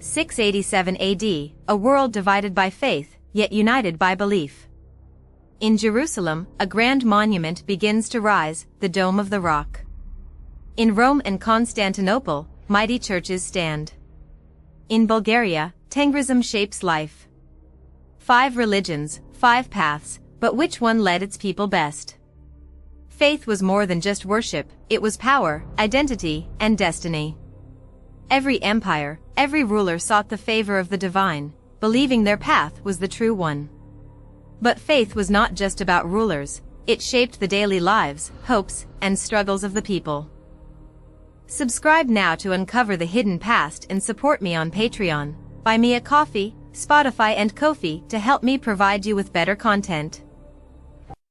687 AD, a world divided by faith, yet united by belief. In Jerusalem, a grand monument begins to rise, the Dome of the Rock. In Rome and Constantinople, mighty churches stand. In Bulgaria, Tengrism shapes life. 5 religions, 5 paths, but which one led its people best? Faith was more than just worship, it was power, identity, and destiny. Every empire, every ruler sought the favor of the divine, believing their path was the true one. But faith was not just about rulers, it shaped the daily lives, hopes, and struggles of the people. Subscribe now to uncover the hidden past and support me on Patreon. Buy me a coffee, Spotify and Ko-fi to help me provide you with better content.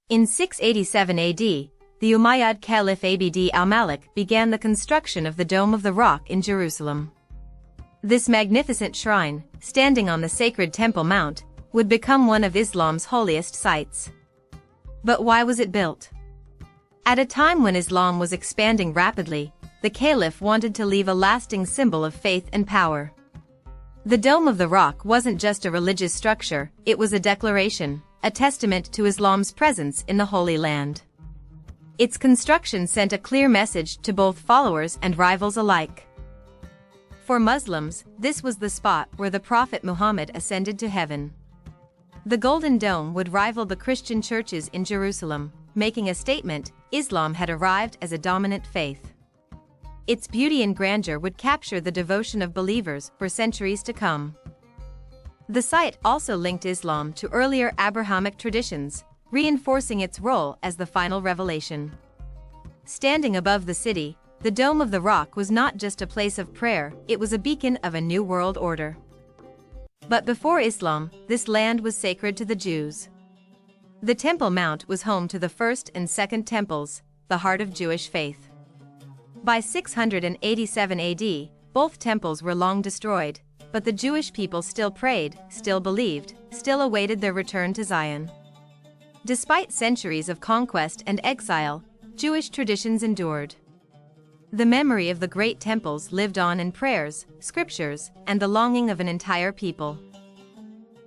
In 687 AD, the Umayyad Caliph Abd al-Malik began the construction of the Dome of the Rock in Jerusalem. This magnificent shrine, standing on the sacred Temple Mount, would become one of Islam's holiest sites. But why was it built? At a time when Islam was expanding rapidly, the Caliph wanted to leave a lasting symbol of faith and power. The Dome of the Rock wasn't just a religious structure, it was a declaration, a testament to Islam's presence in the Holy Land. Its construction sent a clear message to both followers and rivals alike. For Muslims, this was the spot where the Prophet Muhammad ascended to heaven. The Golden Dome would rival the Christian churches in Jerusalem, making a statement: Islam had arrived as a dominant faith. Its beauty and grandeur would capture the devotion of believers for centuries to come. The site also linked Islam to earlier Abrahamic traditions, reinforcing its role as the final revelation. Standing above the city, the Dome of the Rock was not just a place of prayer, it was a beacon of a new world order. But before Islam, this land was sacred to the Jews. The Temple Mount was home to the first and second temples, the heart of Jewish faith. By 687 AD, both temples were long destroyed, but the Jewish people still prayed, still believed, still awaited their return to Zion. Despite centuries of conquest and exile, Jewish traditions endured. The memory of the great temples lived on in prayers, scriptures, and the longing of an entire people.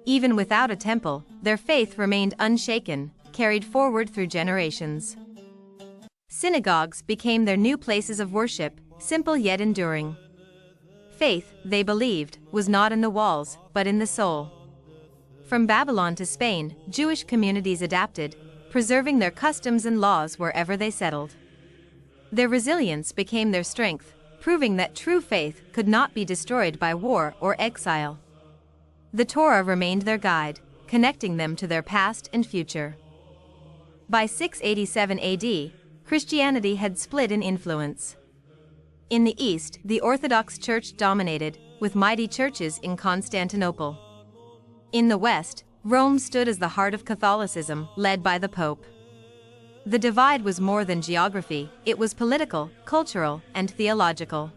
Even without a temple, their faith remained unshaken, carried forward through generations. Synagogues became their new places of worship, simple yet enduring. Faith, they believed, was not in the walls, but in the soul. From Babylon to Spain, Jewish communities adapted, preserving their customs and laws wherever they settled. Their resilience became their strength, proving that true faith could not be destroyed by war or exile. The Torah remained their guide, connecting them to their past and future. By 687 AD, Christianity had split in influence. In the East, the Orthodox Church dominated, with mighty churches in Constantinople. In the West, Rome stood as the heart of Catholicism, led by the Pope. The divide was more than geography, it was political, cultural, and theological.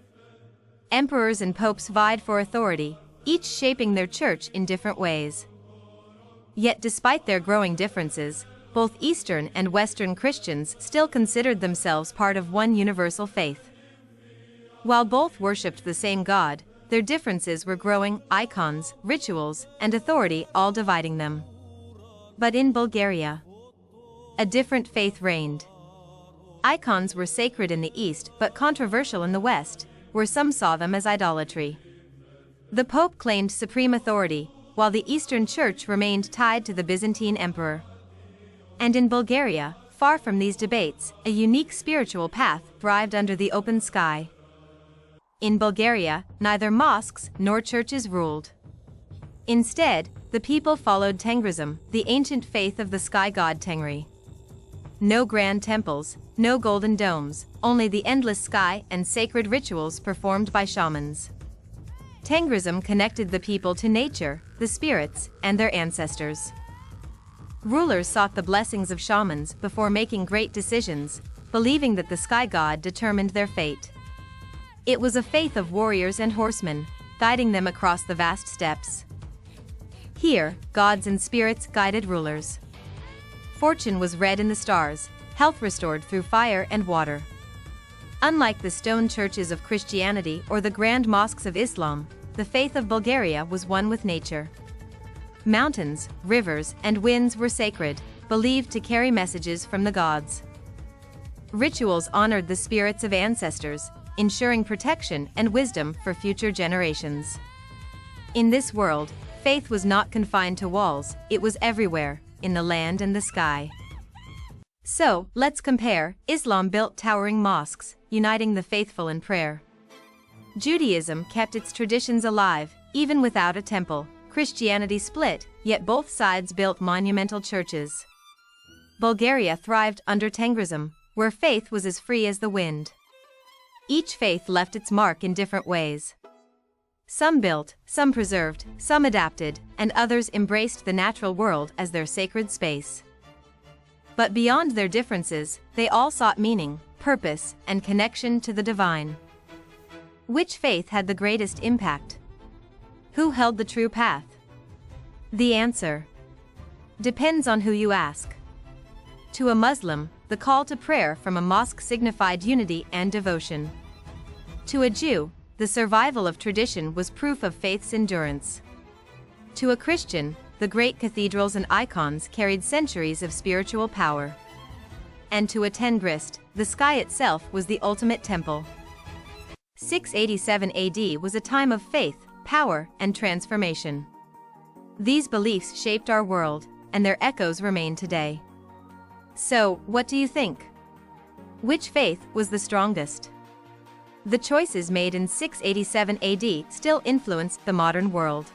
Emperors and popes vied for authority, each shaping their church in different ways. Yet despite their growing differences, both Eastern and Western Christians still considered themselves part of one universal faith. While both worshipped the same God, their differences were growing, icons, rituals, and authority all dividing them. But in Bulgaria, a different faith reigned. Icons were sacred in the East but controversial in the West, where some saw them as idolatry. The Pope claimed supreme authority, while the Eastern Church remained tied to the Byzantine Emperor. And in Bulgaria, far from these debates, a unique spiritual path thrived under the open sky. In Bulgaria, neither mosques nor churches ruled. Instead, the people followed Tengrism, the ancient faith of the sky god Tengri. No grand temples, no golden domes, only the endless sky and sacred rituals performed by shamans. Tengrism connected the people to nature, the spirits, and their ancestors. Rulers sought the blessings of shamans before making great decisions, believing that the sky god determined their fate. It was a faith of warriors and horsemen, guiding them across the vast steppes. Here, gods and spirits guided rulers. Fortune was read in the stars, health restored through fire and water. Unlike the stone churches of Christianity or the grand mosques of Islam, the faith of Bulgaria was one with nature. Mountains, rivers, and winds were sacred, believed to carry messages from the gods. Rituals honored the spirits of ancestors, ensuring protection and wisdom for future generations. In this world, faith was not confined to walls, it was everywhere, in the land and the sky. So, let's compare. Islam built towering mosques, uniting the faithful in prayer. Judaism kept its traditions alive, even without a temple. Christianity split, yet both sides built monumental churches. Bulgaria thrived under Tengrism, where faith was as free as the wind. Each faith left its mark in different ways. Some built, some preserved, some adapted, and others embraced the natural world as their sacred space. But beyond their differences, they all sought meaning, purpose, and connection to the divine. Which faith had the greatest impact? Who held the true path? The answer depends on who you ask. To a Muslim, the call to prayer from a mosque signified unity and devotion. To a Jew, the survival of tradition was proof of faith's endurance. To a Christian, the great cathedrals and icons carried centuries of spiritual power. And to a Tengrist, the sky itself was the ultimate temple. 687 AD was a time of faith, power, and transformation. These beliefs shaped our world, and their echoes remain today. So, what do you think? Which faith was the strongest? The choices made in 687 AD still influence the modern world.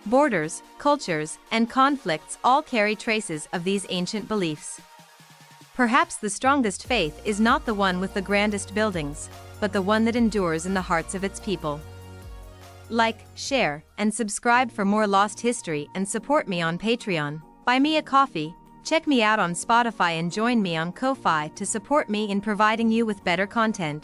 Borders, cultures, and conflicts all carry traces of these ancient beliefs. Perhaps the strongest faith is not the one with the grandest buildings, but the one that endures in the hearts of its people. Like, share, and subscribe for more lost history, and support me on Patreon. Buy me a coffee, check me out on Spotify, and join me on Ko-Fi to support me in providing you with better content.